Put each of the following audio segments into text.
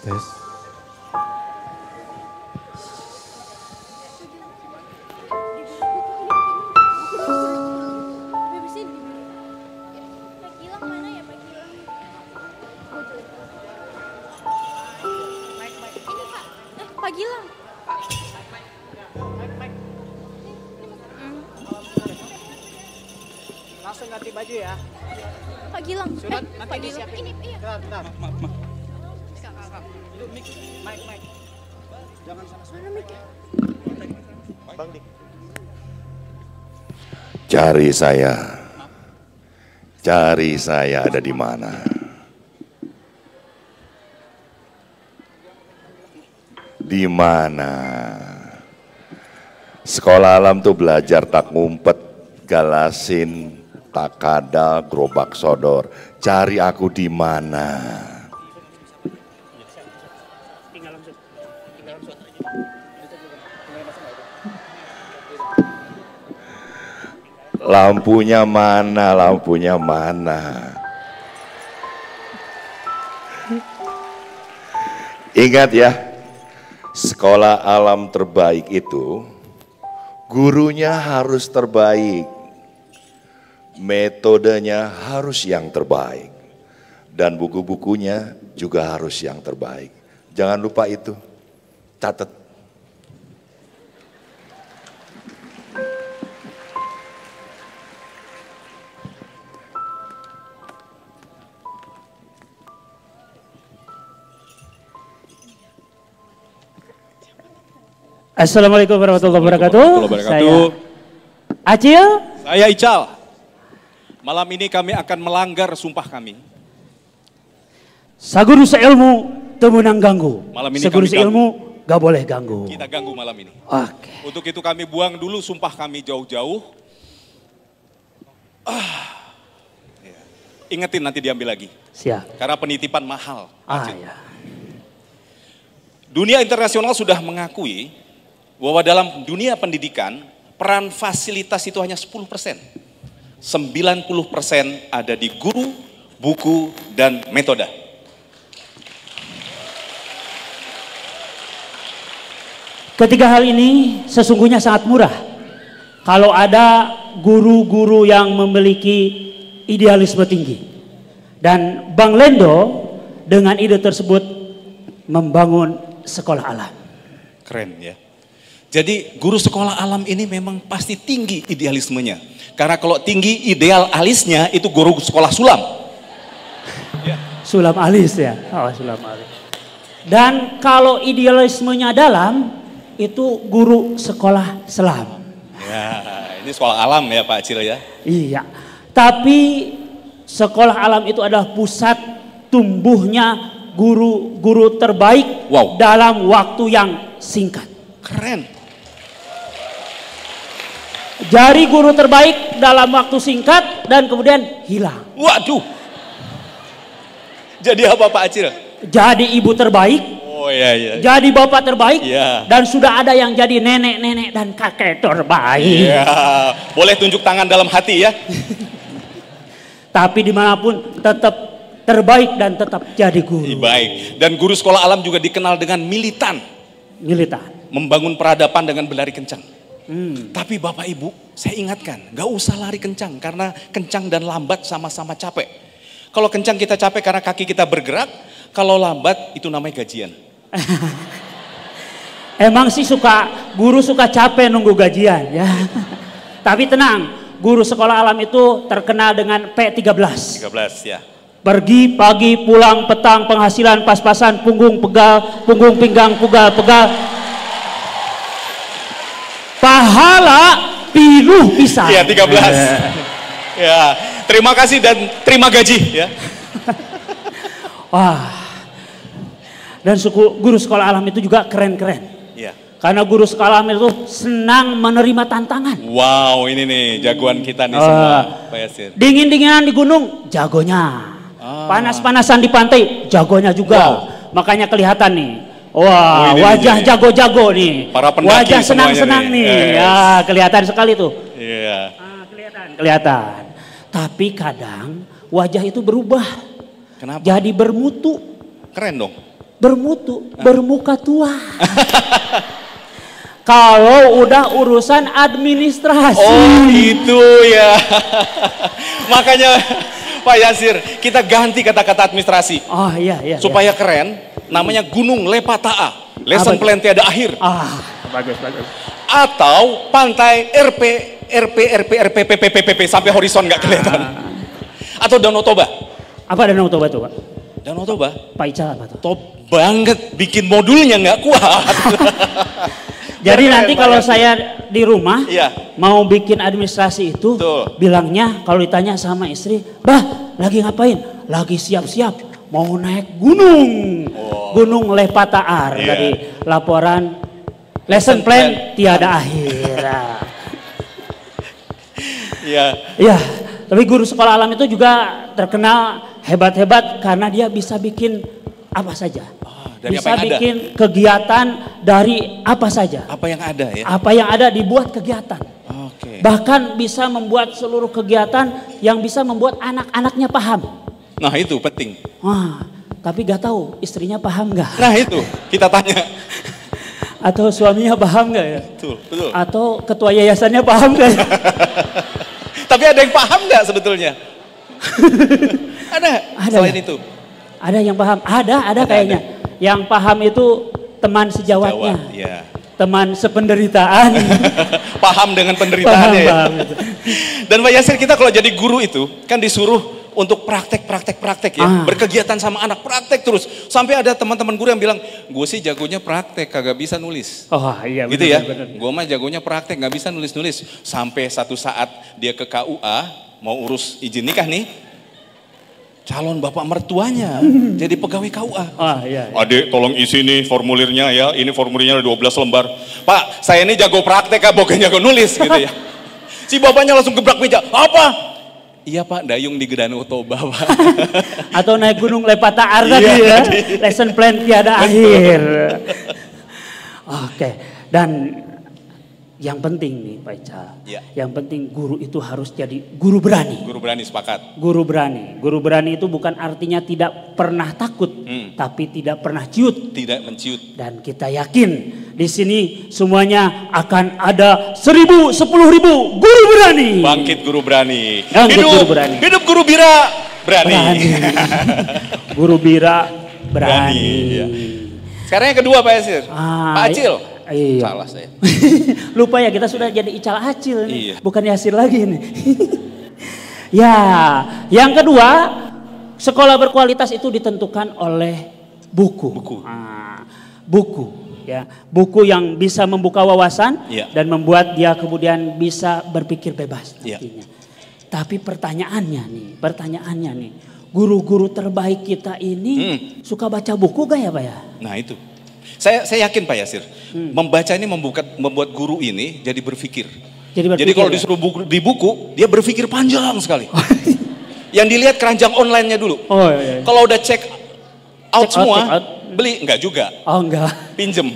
Tes. Pak Gilang. Langsung ganti baju ya. Pak Gilang. Surat nanti Pak Gilang. disiapin. Ini iya. Bentar. Itu mic. Jangan sana. Mana mic? Bang Dik. Cari saya ada di mana? Di mana? Sekolah alam tuh belajar tak ngumpet, galasin, tak kadal, gerobak sodor. Cari aku di mana? Lampunya mana? Lampunya mana? Ingat ya, sekolah alam terbaik itu gurunya harus terbaik, metodenya harus yang terbaik, dan buku-bukunya juga harus yang terbaik. Jangan lupa itu, catat. Assalamualaikum warahmatullahi wabarakatuh. Saya Acil. Saya Ical. Malam ini kami akan melanggar sumpah kami. Saguru seilmu temenang ganggu. Malam ini Saguru kami seilmu gak boleh ganggu. Kita ganggu malam ini. Oke. Untuk itu kami buang dulu sumpah kami jauh-jauh. Ya. Ingetin nanti diambil lagi. Siap. Karena penitipan mahal. Ya. Dunia internasional sudah mengakui bahwa dalam dunia pendidikan peran fasilitas itu hanya 10%. 90% ada di guru, buku, dan metode. Ketiga hal ini sesungguhnya sangat murah. Kalau ada guru-guru yang memiliki idealisme tinggi. Dan Bang Lendo dengan ide tersebut membangun sekolah alam. Keren ya. Jadi guru sekolah alam ini memang pasti tinggi idealismenya. Karena kalau tinggi ideal alisnya itu guru sekolah sulam. Sulam alis ya. Oh, sulam alis. Dan kalau idealismenya dalam itu guru sekolah selam. Ya, ini sekolah alam ya Pak Acil ya. Iya. Tapi sekolah alam itu adalah pusat tumbuhnya guru-guru terbaik dalam waktu yang singkat. Keren. Jadi guru terbaik dalam waktu singkat dan kemudian hilang. Waduh. Jadi apa Pak Acil? Jadi ibu terbaik. Oh iya. Jadi bapak terbaik. Iya. Dan sudah ada yang jadi nenek-nenek dan kakek terbaik. Iya. Boleh tunjuk tangan dalam hati ya. Tapi dimanapun tetap terbaik dan tetap jadi guru. Baik. Dan guru sekolah alam juga dikenal dengan militan. Membangun peradaban dengan berlari kencang. Tapi Bapak Ibu, saya ingatkan, gak usah lari kencang karena kencang dan lambat sama-sama capek. Kalau kencang kita capek karena kaki kita bergerak, kalau lambat itu namanya gajian. Emang sih guru suka capek nunggu gajian ya. Tapi tenang, guru sekolah alam itu terkenal dengan P13. 13 ya. Pergi pagi, pulang petang, penghasilan pas-pasan, punggung pegal, punggung pinggang pegal. Pahala piluh pisang. Iya 13. Ya, terima kasih dan terima gaji ya. Wah. Dan guru sekolah alam itu juga keren-keren. Iya. Karena guru sekolah alam itu senang menerima tantangan. Wow, ini nih jagoan kita nih semua, Pak Yasir. Dingin-dinginan di gunung, jagonya. Panas-panasan di pantai, jagonya juga. Makanya kelihatan nih. Wah, wajah jago-jago nih. Para pendaki wajah senang-senang nih. Ya, kelihatan sekali tuh. Iya. Kelihatan. Tapi kadang wajah itu berubah. Kenapa? Jadi bermutu. Keren dong. bermutu, bermuka tua. Kalau udah urusan administrasi. Oh itu ya. Makanya Pak Yasir, kita ganti kata-kata administrasi. Oh iya. Supaya keren, namanya Gunung Lepata'a. Lesson plan tiada akhir. Bagus. Atau pantai RP sampai horizon nggak kelihatan. Atau Danau Toba. Apa Danau Toba tuh Pak? Danau Toba. Pak Ical apa tuh? Top banget, bikin modulnya nggak kuat. Jadi nanti kalau saya di rumah Iya. mau bikin administrasi itu, Betul. bilangnya kalau ditanya sama istri, "Bah, lagi ngapain?" "Lagi siap-siap mau naik gunung." Gunung Lepata'a. Iya. Dari laporan lesson plan tiada akhir. Iya. Iya, tapi guru sekolah alam itu juga terkenal hebat-hebat karena dia bisa bikin apa saja. Dari Bisa apa yang bikin kegiatan dari apa saja. Apa yang ada ya? Apa yang ada dibuat kegiatan. Oke. Bahkan bisa membuat seluruh kegiatan yang bisa membuat anak-anaknya paham. Nah itu penting. Wah, tapi gak tahu istrinya paham gak? Nah itu kita tanya. Atau suaminya paham gak ya? Betul. Atau ketua yayasannya paham gak ya? Tapi ada yang paham nggak sebetulnya? Ada selain ya? itu. Ada yang paham? Ada kayaknya. Yang paham itu teman sejawatnya. Iya. Teman sependeritaan. Paham dengan penderitaannya ya. Paham. Dan Pak Yasir, kita kalau jadi guru itu kan disuruh untuk praktek ya. Berkegiatan sama anak, praktek terus. Sampai ada teman-teman guru yang bilang, gue sih jagonya praktek, kagak bisa nulis. Oh iya Gitu ya. Gue mah jagonya praktek, gak bisa nulis-nulis. Sampai satu saat dia ke KUA, mau urus izin nikah nih. Calon bapak mertuanya jadi pegawai KUA. Iya. Adik tolong isi nih formulirnya ya, ini formulirnya ada 12 lembar. Pak, saya ini jago praktek ya, bukan jago nulis gitu ya. Si bapaknya langsung gebrak meja, apa? Iya Pak, dayung di Danau Toba Pak. Atau naik gunung Lepata'a tadi ya, lesson plan tiada akhir. Oke, dan yang penting nih Pak Ical, yang penting guru itu harus jadi guru berani. Guru berani, sepakat. Guru berani itu bukan artinya tidak pernah takut, tapi tidak pernah ciut. Tidak menciut. Dan kita yakin di sini semuanya akan ada 1.000, 10.000 guru berani. Bangkit guru berani. Guru berani. Hidup guru bira berani. Guru bira berani. Iya. Sekarang yang kedua Pak Yasir, Pak Acil. Iya. Salah saya. Lupa ya, kita sudah jadi Ical Acil nih. Iya. Bukan Yasir lagi nih. Ya, yang kedua, sekolah berkualitas itu ditentukan oleh buku. Buku ya. Buku yang bisa membuka wawasan dan membuat dia kemudian bisa berpikir bebas nantinya. Tapi pertanyaannya nih, guru-guru terbaik kita ini suka baca buku gak ya Pak ya? Nah itu. Saya yakin Pak Yasir, membaca ini membuat guru ini jadi berpikir. Jadi kalau disuruh di buku, dia berpikir panjang sekali. Yang dilihat keranjang online-nya dulu. Kalau udah check out semua, beli? Enggak juga. Oh enggak. Pinjem.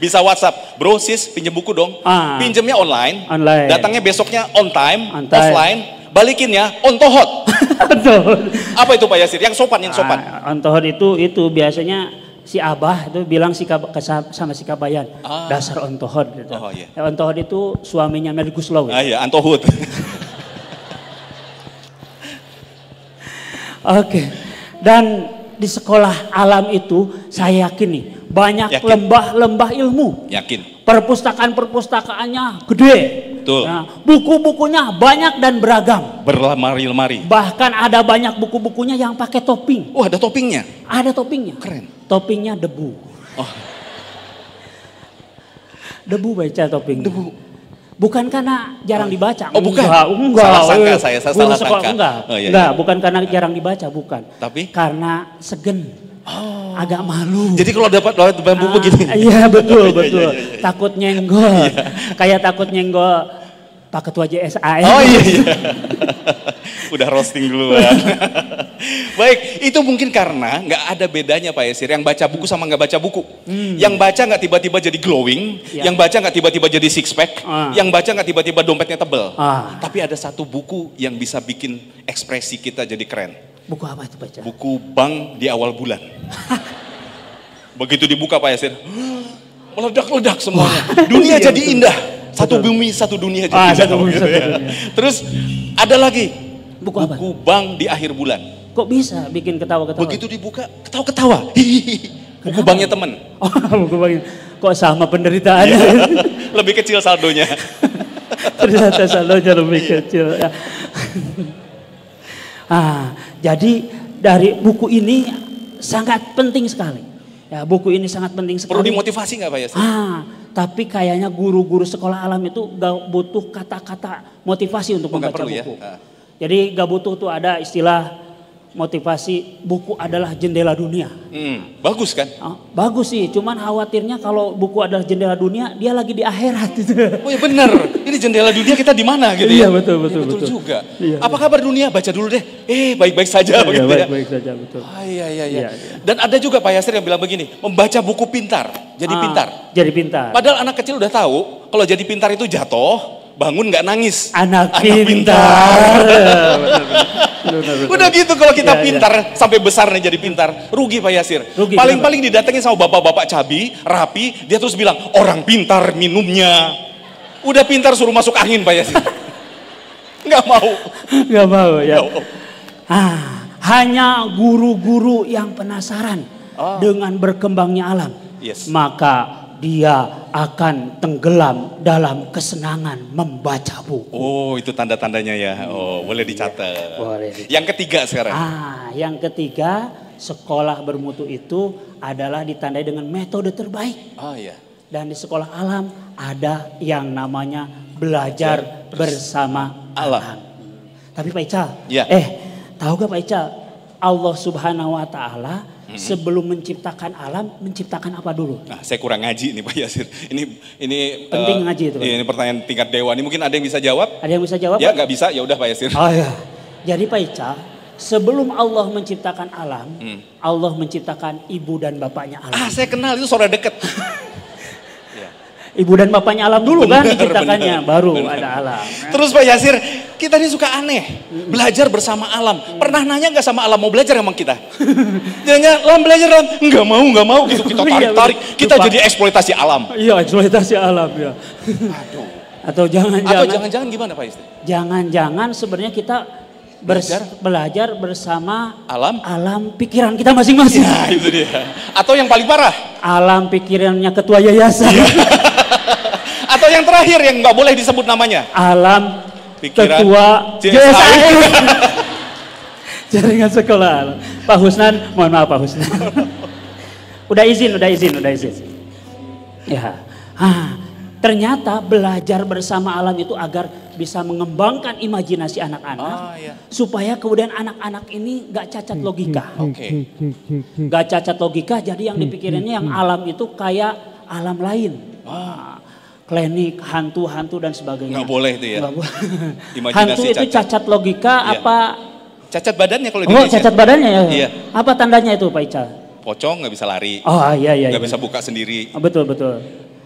Bisa WhatsApp, bro sis pinjem buku dong. Pinjemnya online. Datangnya besoknya on time. Offline. Balikinnya on tohot. Apa itu Pak Yasir? Yang sopan. On tohot itu biasanya si Abah itu bilang sama si Kabayan, dasar ontohod gitu. Ontohod itu suaminya Melly Guslow. Iya, Antohud. Oke. Dan di sekolah alam itu saya yakin nih banyak lembah-lembah ilmu. Yakin. Perpustakaan-perpustakaannya gede. Betul. Nah, buku-bukunya banyak dan beragam. Berlemari-lemari. Bahkan ada banyak buku-bukunya yang pakai topping. Oh, ada toppingnya? Ada toppingnya. Keren. Toppingnya debu. Oh. Debu baca topping. Debu. Bukan karena jarang dibaca. Oh bukan? Enggak. Salah sangka saya salah sangka. Enggak, bukan karena jarang dibaca, bukan. Tapi? Karena segen. Agak malu. Jadi kalau dapat buku gini. Iya betul. Takut nyenggol. Kayak takut nyenggol Pak Ketua JSA. Oh iya. Udah roasting dulu. Baik, itu mungkin karena nggak ada bedanya Pak Yasir. Yang baca buku sama nggak baca buku. Yang baca nggak tiba-tiba jadi glowing. Yang baca nggak tiba-tiba jadi six pack. Yang baca nggak tiba-tiba dompetnya tebel. Tapi ada satu buku yang bisa bikin ekspresi kita jadi keren. Buku apa itu Pak Ical? Buku bank di awal bulan. Begitu dibuka Pak Yasir, meledak-ledak semuanya. Dunia Iya, jadi betul. indah. Satu bumi, satu dunia jadi indah. Satu bumi, gitu satu ya. dunia. Terus ada lagi. Buku apa? Buku bank di akhir bulan. Kok bisa bikin ketawa-ketawa? Begitu dibuka, ketawa-ketawa. Hihihi. Buku banknya temen. Oh, buku bagian. Kok sama penderitaannya? Lebih kecil saldonya. Ternyata saldonya lebih kecil. Ya. Jadi dari buku ini sangat penting sekali. Ya, buku ini sangat penting sekali. Perlu dimotivasi nggak Pak Yasir? Tapi kayaknya guru-guru sekolah alam itu gak butuh kata-kata motivasi untuk Nggak membaca perlu buku. ya? Jadi gak butuh tuh ada istilah motivasi, buku adalah jendela dunia. Bagus kan? Bagus sih, cuman khawatirnya kalau buku adalah jendela dunia, dia lagi di akhirat gitu. Oh ya benar, ini jendela dunia kita di mana gitu Iya, ya? betul juga. Iya, Apa kabar dunia? Baca dulu deh. Baik-baik saja begitu ya. Baik saja, betul. Iya. Dan ada juga Pak Yasir yang bilang begini, membaca buku pintar, jadi pintar. Jadi pintar. Padahal anak kecil udah tahu, kalau jadi pintar itu jatuh, bangun nggak nangis. Anak pintar. Benar. Udah gitu kalau kita Iya, pintar sampai besar nih jadi pintar, rugi Pak Yasir. Rugi, Paling-paling didatengin sama bapak-bapak cabi, rapi, dia terus bilang orang pintar minumnya. Udah pintar suruh masuk angin Pak Yasir. Nggak mau. Gak mau ya. Nggak mau. Hanya guru-guru yang penasaran dengan berkembangnya alam. Yes. Maka dia akan tenggelam dalam kesenangan membaca buku. Oh itu tanda-tandanya ya. Oh boleh dicatat. Boleh. Yang ketiga sekarang. Yang ketiga, sekolah bermutu itu adalah ditandai dengan metode terbaik. Oh iya. Dan di sekolah alam ada yang namanya belajar bersama alam. Tapi Pak Ical, Ya. tahu gak Pak Ical, Allah Subhanahu wa Ta'ala sebelum menciptakan alam, menciptakan apa dulu? Nah, saya kurang ngaji nih Pak Yasir. Ini Penting ngaji itu, Pak. Ini pertanyaan tingkat dewa. Ini mungkin ada yang bisa jawab? Ada yang bisa jawab? Ya Pak? nggak bisa, ya udah Pak Yasir. Oh ya. Jadi Pak Ical, sebelum Allah menciptakan alam, Allah menciptakan ibu dan bapaknya alam. Saya kenal itu saudara deket. Ibu dan bapaknya alam dulu kan Bener, diciptakannya, baru bener. ada alam. Terus Pak Yasir, kita ini suka aneh. Belajar bersama alam. Pernah nanya nggak sama alam mau belajar emang kita? Jangan alam belajar alam. Nggak mau gitu. Kita Iya, tarik-tarik. betul. Kita jadi eksploitasi alam. Iya, eksploitasi alam ya. Aduh. Atau Atau jangan-jangan gimana Pak Yasir? jangan sebenarnya kita belajar bersama Alam pikiran kita masing-masing. Ya itu dia. Atau yang paling parah. Alam pikirannya ketua yayasan. Atau yang terakhir yang nggak boleh disebut namanya. Alam Pikiran ketua JSI. JSI. Jaringan sekolah alam. Pak Husnan, mohon maaf Pak Husnan. Udah izin. Ya. Ternyata belajar bersama alam itu agar bisa mengembangkan imajinasi anak-anak. Iya. Supaya kemudian anak-anak ini gak cacat logika. Oke. Gak cacat logika, jadi yang dipikirinnya yang alam itu kayak alam lain. Klinik, hantu dan sebagainya. Nggak boleh itu ya. Nggak boleh. Imajinasi Hantu itu cacat logika Iya. apa? Cacat badannya kalau di Oh, Indonesia. cacat badannya ya? Iya. Apa tandanya itu Pak Ical? Pocong nggak bisa lari. Oh iya. Nggak bisa buka sendiri. Oh, betul.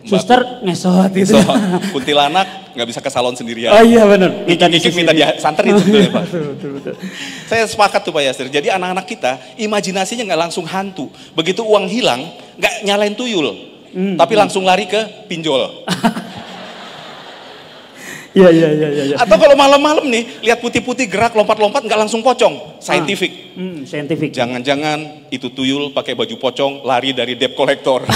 Suster ngesot gitu. So, kuntilanak nggak bisa ke salon sendirian. Oh iya benar. Ngikik minta dia santerin sebetulnya Pak. Betul. Saya sepakat tuh Pak Yasir. Jadi anak-anak kita imajinasinya nggak langsung hantu. Begitu uang hilang nggak nyalain tuyul. Tapi langsung lari ke pinjol. Iya. Atau kalau malam-malam nih lihat putih-putih gerak lompat-lompat nggak langsung pocong. Scientific. Scientific. Jangan-jangan itu tuyul pakai baju pocong lari dari debt collector.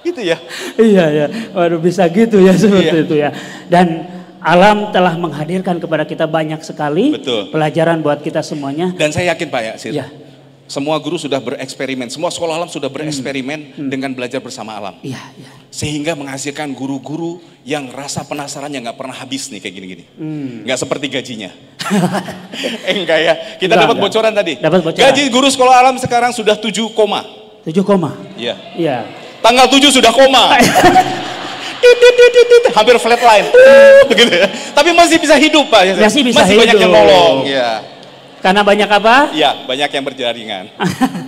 Gitu ya. Iya. Waduh bisa gitu ya seperti Iya. itu ya. Dan alam telah menghadirkan kepada kita banyak sekali pelajaran buat kita semuanya. Dan saya yakin Pak Yasir. Iya. Semua guru sudah bereksperimen, semua sekolah alam sudah bereksperimen dengan belajar bersama alam. Iya. Sehingga menghasilkan guru-guru yang rasa penasarannya nggak pernah habis nih kayak gini-gini. Nggak seperti gajinya. Enggak ya, kita dapat bocoran tadi. Dapat bocoran. Gaji guru sekolah alam sekarang sudah 7 koma. 7 koma. Iya. Iya. Tanggal 7 sudah koma. Hampir flatline. Begitu ya. Tapi masih bisa hidup Pak. Masih bisa banyak hidup. yang nolong. Ya. Karena banyak apa? Iya, banyak yang berjaringan.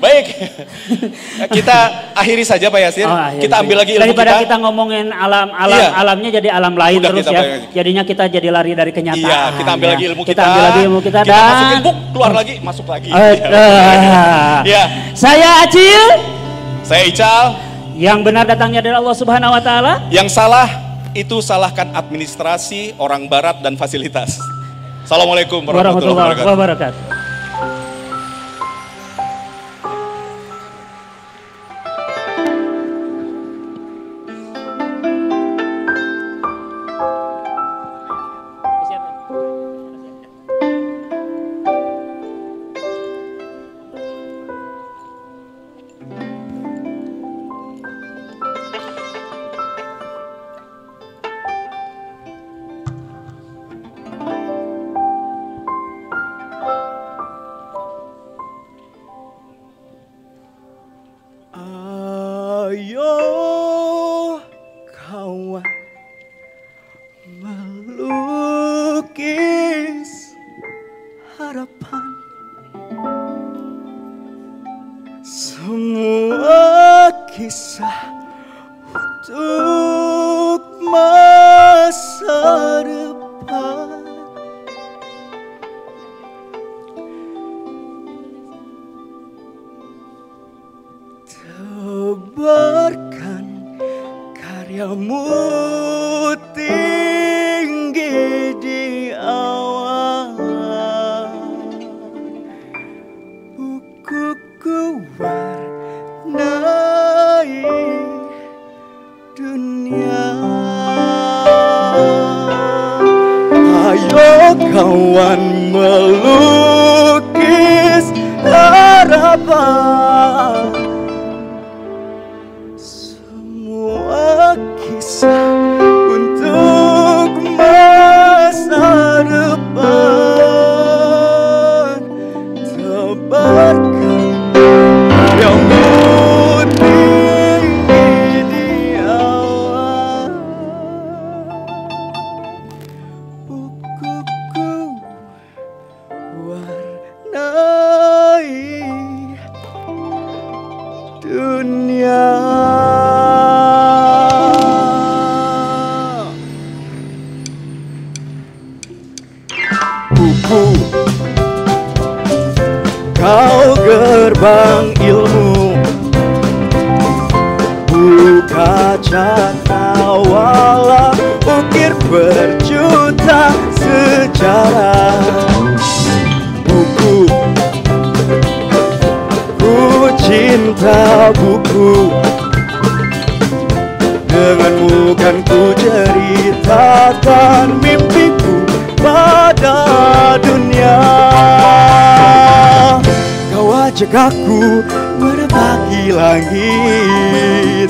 Baik, kita akhiri saja Pak Yasir. Kita ambil lagi ilmu daripada kita ngomongin alamnya jadi alam lain udah, terus ya. Jadinya kita jadi lari dari kenyataan. Iya, kita ambil lagi ilmu kita. Kita ambil lagi ilmu kita dan masukin buk, keluar lagi, masuk lagi. Ya. Saya Acil. Saya Ical. Yang benar datangnya dari Allah Subhanahu wa taala. Yang salah itu salahkan administrasi, orang barat dan fasilitas. Assalamualaikum warahmatullahi wabarakatuh. Ayo kawan melukis harapan, semua kisah untuk masa depan. Tebarkan karyamu tinggi di awan, bukuku warnai dunia. Ayo kawan melukis harapan, kisah untuk masa depan. Tebarkan karyamu tinggi di awan, bukuku warnai dunia. Kau gerbang ilmu, buka cakrawala, ukir berjuta sejarah. Buku, ku cinta buku, denganmu kan ku ceritakan mimpiku pada dunia. Kau ajak aku menapaki langit,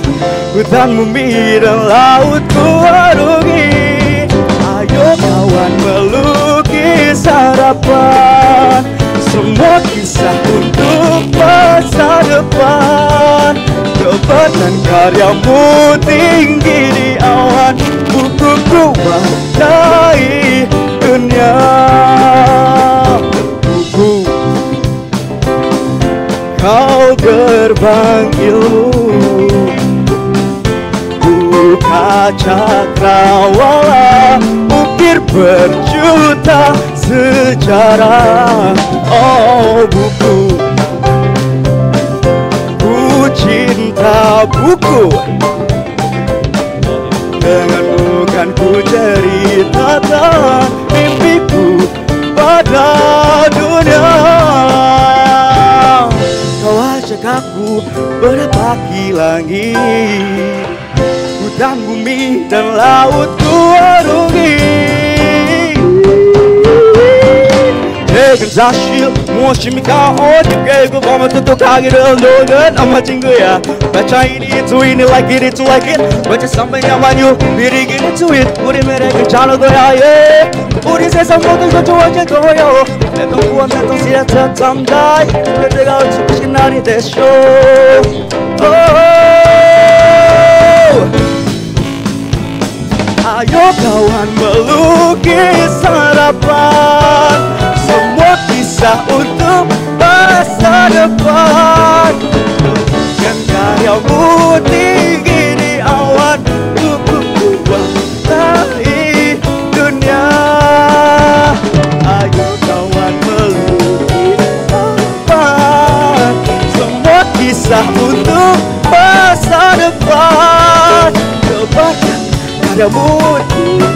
hutan, bumi dan laut ku arungi. Ayo kawan melukis harapan, semua kisah untuk masa depan. Tebarkan karyamu tinggi di awan, bukuku warnai dunia. Buku, kau gerbang ilmu, buka cakrawala, ukir berjuta sejarah. Oh buku, ku cinta buku, denganmu kan ku ceritakan mimpiku pada dunia. Kau ajak aku menapaki langit, hutan, bumi dan laut ku arungi. 사실 무엇입니까? 어떻게 그거면 똑똑하기를 너는 엄마 친구야. But I need to eat it like it, to like it. But just something about you, 미리 get into it. 우리 매력 괜찮은 거야, yeah. 우리 세상 모든 걸 좋아질 거예요. 내 동구원 내 동시에 탐다이. 그래 내가 어찌 날이 됐쇼. Ayo kawan melukis harapan, semua kisah kisah untuk masa depan. Yang karyamu tinggi di awan, tubuhku warnai dunia. Ayo kawan melukis depan, semua kisah untuk masa depan. Coba karyamu tinggi